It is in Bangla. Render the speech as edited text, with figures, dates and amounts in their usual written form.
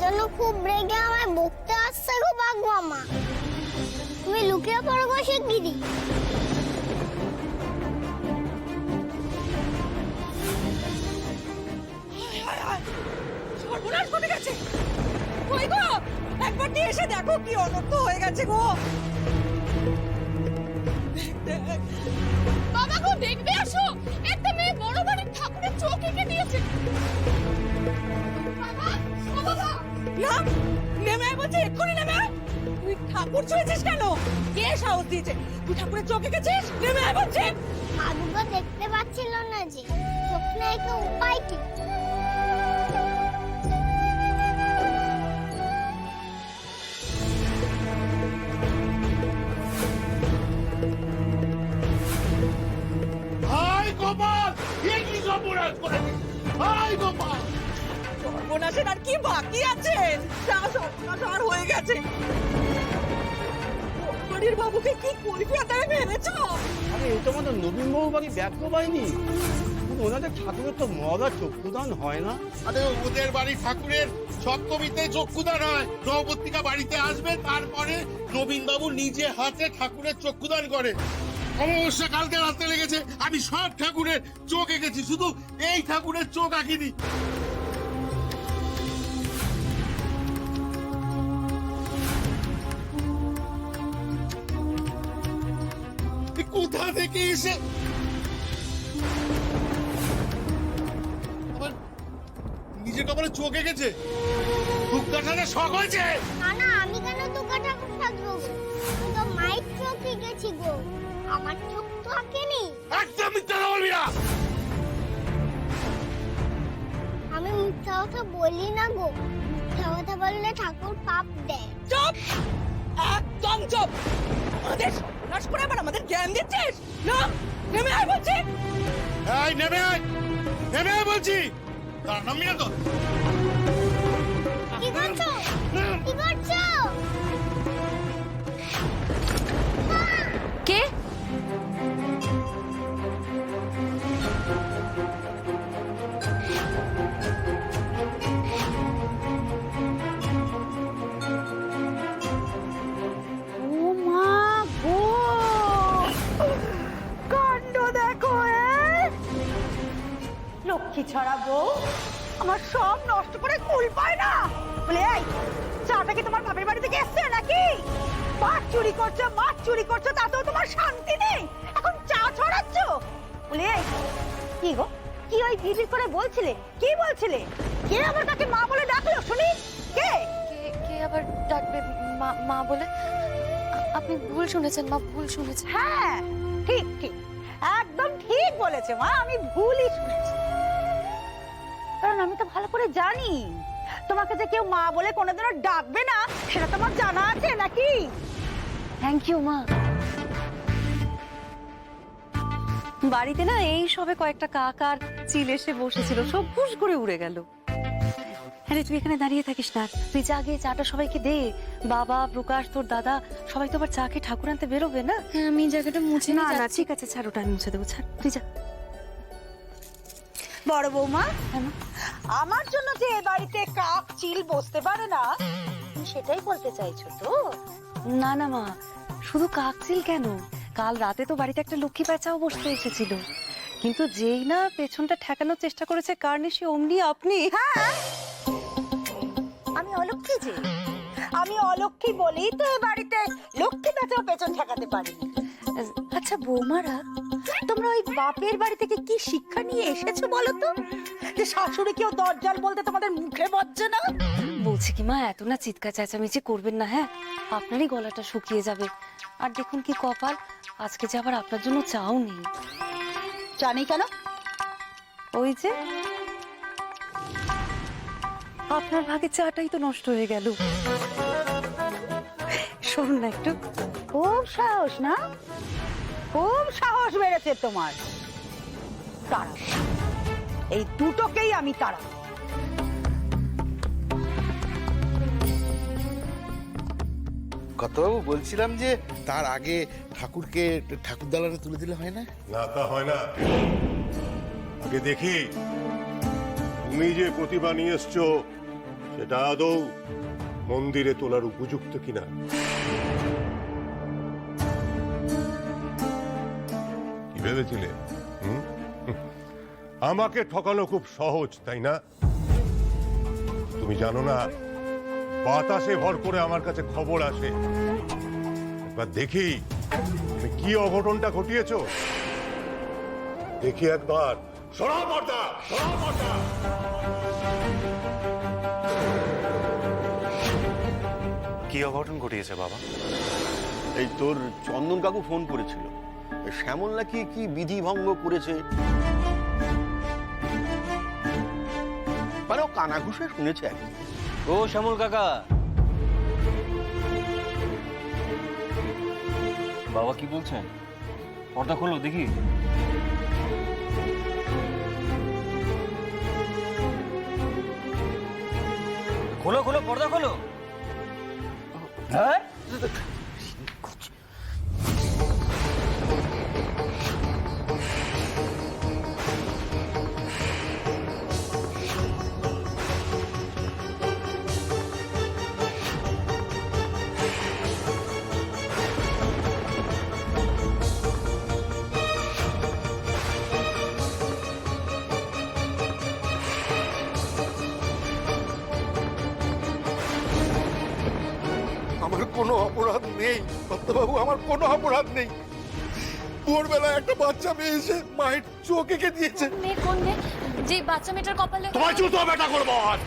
যেন খুব রেগে আমায় বকতে আসছে গো বাগমামা। তুমি লুকিয়ে পড়ো গো শিগগিরি। সর্বনাশ ঘটে গেছে। কই গো, একবার দিয়ে এসে দেখো কি অনর্থ হয়ে গেছে গো। বাবা গো, দেখবে আসো, একটা মেয়ে বড় বাড়ির ঠাকুরের চোখ এঁকে দিয়েছে। বাবা, ও বাবা, না, নেমে আয় বলছি, এক্ষুনি নেমে আয়। তুই ঠাকুর ছুঁয়েছিস কেন? কে সাহস দিয়েছে? তুই ঠাকুরের চোখে গেছিস? নেমে আয় বলছি। আদুকে দেখতে পাচ্ছিল না যে, চোখ নেই তো উপায় কি? হাই গোপাল, এ কি সর্বনাশ করেছিস? হাই গোপাল, সর্বনাশের আর কি বাকি আছে? যা সর্বনাশ আর হয়ে গেছে। বাড়ির বাবুকে কি কৈফিয়ত দেবে ভেবেছো? আরে এটা আমাদের নবীন বাবু বাড়ি ব্যর্থ পাইনি, কিন্তু ওনাদের ঠাকুরের তো মরা চক্ষুদান হয় না। আরে ওদের বাড়ি ঠাকুরের সপ্তমীতে চক্ষুদান হয়। নবপত্রিকা বাড়িতে আসবে, তারপরে নবীন বাবু নিজে হাতে ঠাকুরের চক্ষুদান করে। অমাবস্যা কালকে রাতে লেগেছে, আমি সব ঠাকুরের চোখ এঁকেছি, শুধু এই ঠাকুরের চোখ আঁকিনি। কোথা থেকে এসে আবার নিজের কপালে চোখ এঁকেছে? দুঃখাটা শখ হয়েছে। না না, আমি কেন তোকে ঠাকুর সাজবো? আমি তো মায়ের চোখ এঁকেছি গো, আমার চোখ তো আঁকেনি। একদম মিথ্যা কথা বলবি না। আমি মিথ্যা কথা বলি না গো, মিথ্যা কথা বললে ঠাকুর পাপ দেয়। চুপ, একদম চুপ। আমাদের সর্বনাশ করে আবার আমাদের জ্ঞান দিচ্ছিস? না, নেমে আয় বলছি। এই নেমে আয়, নেমে আয় বলছি। তার নামিয়ে তো। কি করছো? কি করছো? কে? ও মা গো, কাণ্ড দেখো। লক্ষ্মী ছড়া বউ আমার সব নষ্ট করে কুল পায় না বলে। এই চাটা কি তোমার বাপের বাড়ি থেকে এসছে নাকি? মাছ চুরি করছো, মাছ চুরি করছো, তাতেও তোমার শান্তি নেই, এখন চা ছড়াচ্ছ বলে। এই কি গো, কি ওই ভিড় করে বলছিলে? কি বলছিলে? কে আমার কাছে মা বলে ডাকলো শুনি? কে? কে আবার ডাকবে মা মা বলে? আপনি ভুল শুনেছেন মা, ভুল শুনেছেন। হ্যাঁ, ঠিক ঠিক, একদম ঠিক বলেছে মা, আমি ভুলই শুনেছি। কারণ আমি তো ভালো করে জানি তোমাকে যে কেউ মা বলে কোনোদিনও ডাকবে না, সেটা তোমার জানা আছে নাকি? থ্যাংক ইউ মা। বাড়িতে না এই সবে কয়েকটা কাক আর চিল এসে বসেছিল, সব ফুস করে উড়ে গেল। আরে তুই এখানে দাঁড়িয়ে থাকিস না, তুই যা গিয়ে চাটা সবাইকে দে। বাবা, প্রকাশ, তোর দাদা সবাই তো আবার চা খেয়ে ঠাকুর আনতে বেরোবে না? হ্যাঁ, আমি জায়গাটা মুছে না। না ঠিক আছে, ছাড়, ওটা আমি মুছে দেবো, ছাড়, তুই যা। বড় বৌমা, আমার জন্য যে এ বাড়িতে কাক চিল বসতে পারে না, তুমি সেটাই বলতে চাইছো তো? না না মা, শুধু কাকচিল কেন, কাল রাতে তো বাড়িতে একটা লক্ষ্মী প্যাঁচাও বসতে এসেছিল, কিন্তু যেই না পেছনটা ঠেকানোর চেষ্টা করেছে কার্নিশি, অমনি আপনি। হ্যাঁ, আমি অলক্ষী যে, আমি অলক্ষী বলেই তো এ বাড়িতে লক্ষ্মী প্যাঁচাও পেছন ঠেকাতে পারি। আচ্ছা বৌমারা, তোমরা ওই বাপের বাড়ি থেকে কি শিক্ষা নিয়ে এসেছো বলো তো, যে শাশুড়ি কেউ দরজাল বলতে তোমাদের মুখে বজ্জে না? বলছি কি মা, এত না চিৎকার চেঁচামেচি করবেন না, হ্যাঁ, আপনারই গলাটা শুকিয়ে যাবে। আর দেখুন কি কপাল, আজকে যে আবার আপনার জন্য চাও নেই। জানি কেন? ওই যে আপনার ভাগে চাটাই তো নষ্ট হয়ে গেল। শুনুন না একটু। খুব সাহস না, খুব সাহস বেড়েছে তোমার। তারা এই দুটোকেই আমি তারা। কতবাবু বলছিলাম যে তার আগে ঠাকুরকে ঠাকুর দালানে তুলে দিলে হয় না? না, তা হয় না। আগে দেখি তুমি যে প্রতিভা নিয়ে এসছো এটা আদৌ মন্দিরে তোলার উপযুক্ত কিনা। কি ভেবেছিলে আমাকে ঠকানো খুব সহজ, তাই না? তুমি জানো না বাতাসে ভর করে আমার কাছে খবর আসে। একবার দেখি তুমি কি অঘটনটা ঘটিয়েছো। দেখি একবার। সরাও পর্দা, সরাও পর্দা। কি অঘটন ঘটিয়েছে বাবা? এই তোর চন্দন কাকু ফোন করেছিল, শ্যামল নাকি কি বিধি ভঙ্গ করেছে, মানে ও কানাঘুষে শুনেছে আর কি। ও শ্যামল কাকা, বাবা কি বলছেন? পর্দা খোলো দেখি। খোলো খোলো, পর্দা খোলো। হ্যাঁ, আমার কোনো অপরাধ নেই বাবু, আমার কোনো অপরাধ নেই। ভোরবেলায় একটা বাচ্চা মেয়ে এসে মায়ের চোখ এঁকে দিয়েছে। মেয়ে কোন মেয়ে? যে বাচ্চা মেয়েটার কপালে তোমায় জুতো বেটা করবো আজ।